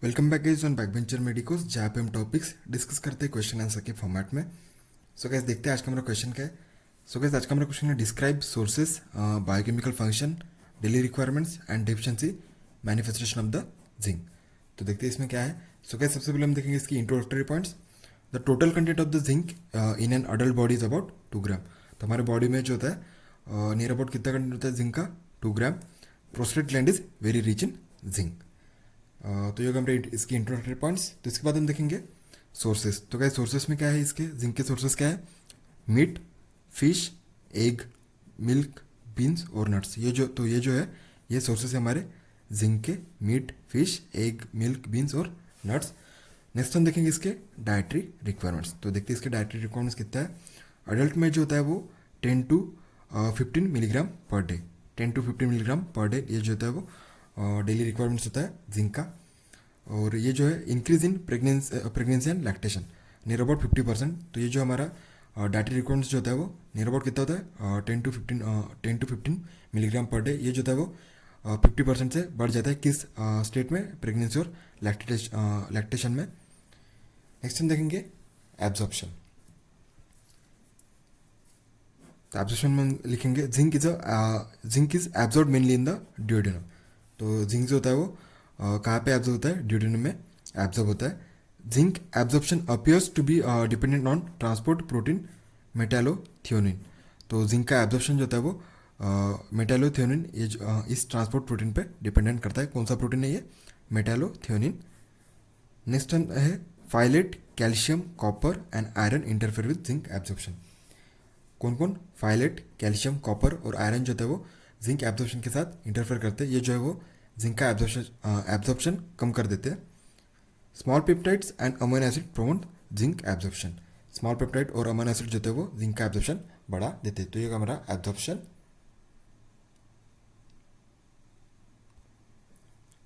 Welcome back guys on backbencher medicos, जहाँ पे हम टॉपिक्स डिस्कस करते हैं क्वेश्चन आंसर के फॉर्मेट में। सो गाइस देखते हैं आज का हमारा क्वेश्चन क्या है। सो गाइस आज का हमारा क्वेश्चन है describe sources, biochemical function, daily requirements and deficiency manifestation of the zinc. तो देखते हैं इसमें क्या है। सो गाइस सबसे पहले हम देखेंगे इसकी introductory points. The total content of the zinc in an adult body is about 2 ग्राम। तो हमारे बॉडी में जो होता है नियर अबाउट कितना कंटेंट होता है जिंक का, 2 ग्राम। Prostate gland is very rich in zinc. तो ये हमारे इसकी इंट्रोडक्टरी पॉइंट्स। तो इसके बाद हम देखेंगे सोर्सेस। तो क्या सोर्सेस में क्या है, इसके जिंक के सोर्सेस क्या है? Meat, fish, egg, milk, beans और नट्स। ये जो है ये सोर्सेस है हमारे जिंक के, meat, fish, egg, milk, beans और नट्स। नेक्स्ट हम देखेंगे इसके डाइटरी रिक्वायरमेंट्स। तो देखते हैं इसके डाइटरी रिक्वायरमेंट्स कितना है। अडल्ट में जो होता है वो 10 to 15 milligram per day, 10 to 15 milligram per day ये जो होता है वो डेली रिक्वायरमेंट्स होता है जिंक का। और ये जो है increase in pregnancy and lactation near about 50%। तो ये जो हमारा डाइटरी रिक्वायरमेंट्स जो होता है वो नियर अबाउट कितना होता है 10 to 15 मिलीग्राम पर डे। ये जो होता है वो 50% से बढ़ जाता है किस स्टेट में? प्रेगनेंसी और लैक्टेशन में। नेक्स्ट हम देखेंगे एब्जॉर्प्शन। तो एब्जॉर्प्शन में लिखेंगे zinc is absorb mainly in the duodenum. तो जिंक जो होता है वो कहाँ पे एब्जॉर्ब होता है? ड्यूडेनम में एब्जॉर्ब होता है। Zinc absorption appears to be dependent on transport protein metallothionein. तो जिंक का एब्जॉर्प्शन जो होता है वो मेटालोथियोनिन इस ट्रांसपोर्ट प्रोटीन पे डिपेंडेंट करता है। कौन सा प्रोटीन है ये? मेटालोथियोनिन। नेक्स्ट है phytate, calcium, copper and iron interfere with zinc absorption. कौन कौन? फाइलेट, कैल्शियम, कॉपर और आयरन जो होता है वो जिंक एब्जॉर्प्शन के साथ इंटरफेयर करते हैं। ये जो है वो जिंक का एब्जॉर्प्शन कम कर देते हैं। Small peptides and amino acid promote zinc absorption. Small peptide और अमीनो एसिड जो होते हैं वो जिंक का एब्जॉर्प्शन बढ़ा देते हैं। तो ये हमारा एब्जॉर्प्शन।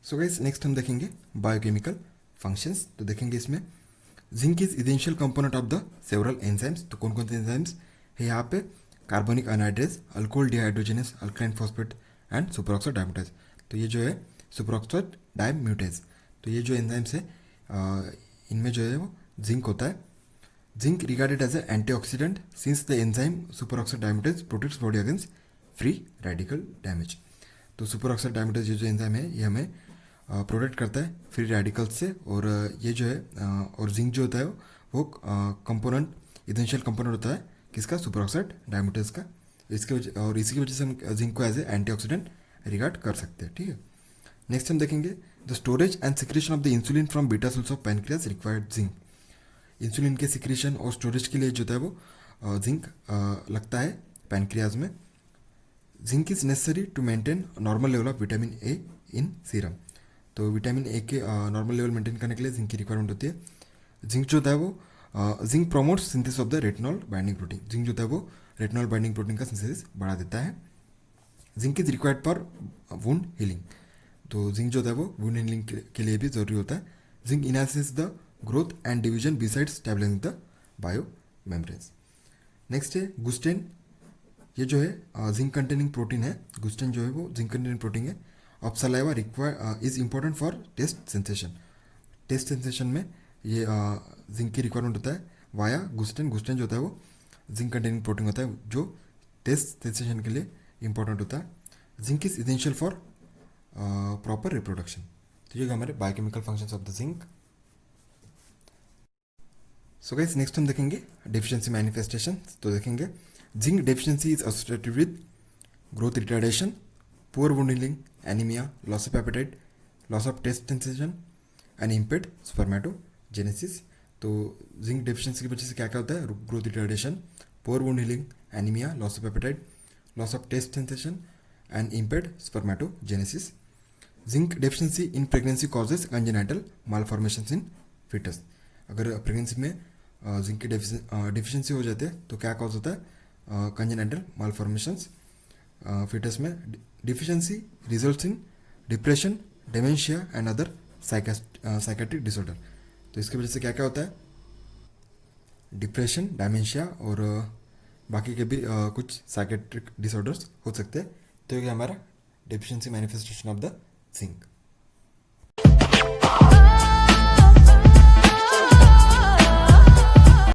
सो गाइस नेक्स्ट हम देखेंगे बायोकेमिकल फंक्शंस। तो देखेंगे इसमें zinc is essential component of the several enzymes. तो कौन कौन से एंजाइम्स है यहाँ पे? Carbonic anhydrase, alcohol dehydrogenase, alkaline phosphate and superoxide dismutase. तो ये जो है सुपरऑक्साइड डायम्यूटेज। तो ये जो एंजाइम्स है इनमें जो है वो जिंक होता है। Zinc regarded as a antioxidant since the enzyme superoxide dismutase protects body against free radical damage. तो सुपरऑक्साइड डायम्यूटेज ये जो एंजाइम है ये हमें प्रोटेक्ट करता है फ्री रेडिकल्स से। और ये जो है और जिंक जो होता है वो कंपोनेंट, इसेंशियल कंपोनेंट होता है किसका? सुपरऑक्साइड डायम्यूटेज का। इसके वजह और इसी की वजह से हम जिंक को एज ए एंटीऑक्सीडेंट रिगार्ड कर सकते हैं। ठीक है। नेक्स्ट हम देखेंगे the storage and secretion of the insulin from beta cells of pancreas required zinc. Insulin के सिक्रेशन और स्टोरेज के लिए जो होता है वो जिंक लगता है पैनक्रियाज में। Zinc is necessary to maintain normal level of vitamin A in serum. तो विटामिन ए के नॉर्मल लेवल मेंटेन करने के लिए जिंक की रिक्वायरमेंट होती है। जिंक जो होता है वो zinc promotes synthesis of the retinol binding protein. Zinc जो होता है वो रेटिनॉल बाइंडिंग प्रोटीन का सिंथेसिस बढ़ा देता है। Zinc is required for wound healing. तो जिंक जो होता है वो वुंड हीलिंग के लिए भी जरूरी होता है। Zinc enhances the growth and division beside stabilising the bio membranes. Next है गुस्टेन। ये जो है जिंक कंटेनिंग प्रोटीन है। गुस्टेन जो है वो जिंक कंटेनिंग प्रोटीन है। Of saliva require is important for taste sensation. Taste sensation में ये जिंक की रिक्वायरमेंट होता है वाया गुस्टेन। गुस्टेन जो होता है वो जिंक कंटेनिंग प्रोटीन होता है जो टेस्ट सेंसेशन के लिए इंपॉर्टेंट होता है। Zinc is essential for proper reproduction. तो ये हमारे biochemical functions of the zinc. So guys next हम देखेंगे डेफिशिएंसी मैनिफेस्टेशन। तो देखेंगे zinc deficiency is associated with growth retardation, poor wound healing, anaemia, loss of appetite, loss of taste sensation and impaired spermatogenesis. तो zinc deficiency की वजह से क्या क्या होता है? Growth retardation, poor wound healing, anaemia, loss of appetite, loss of taste sensation and impaired spermatogenesis. Zinc deficiency in pregnancy causes congenital malformations in fetus. अगर pregnancy में जिंक की डेफिशिएंसी हो जाते हैं तो क्या कॉज होता है? कंजेनाइटल मालफॉर्मेशंस फिटस में। Deficiency results in depression, dementia and other psychiatric disorder. तो इसकी वजह से क्या क्या होता है? डिप्रेशन, डायमेंशिया और बाकी के भी कुछ साइकेट्रिक डिसऑर्डर्स हो सकते हैं। तो ये हमारा deficiency manifestation of the zinc.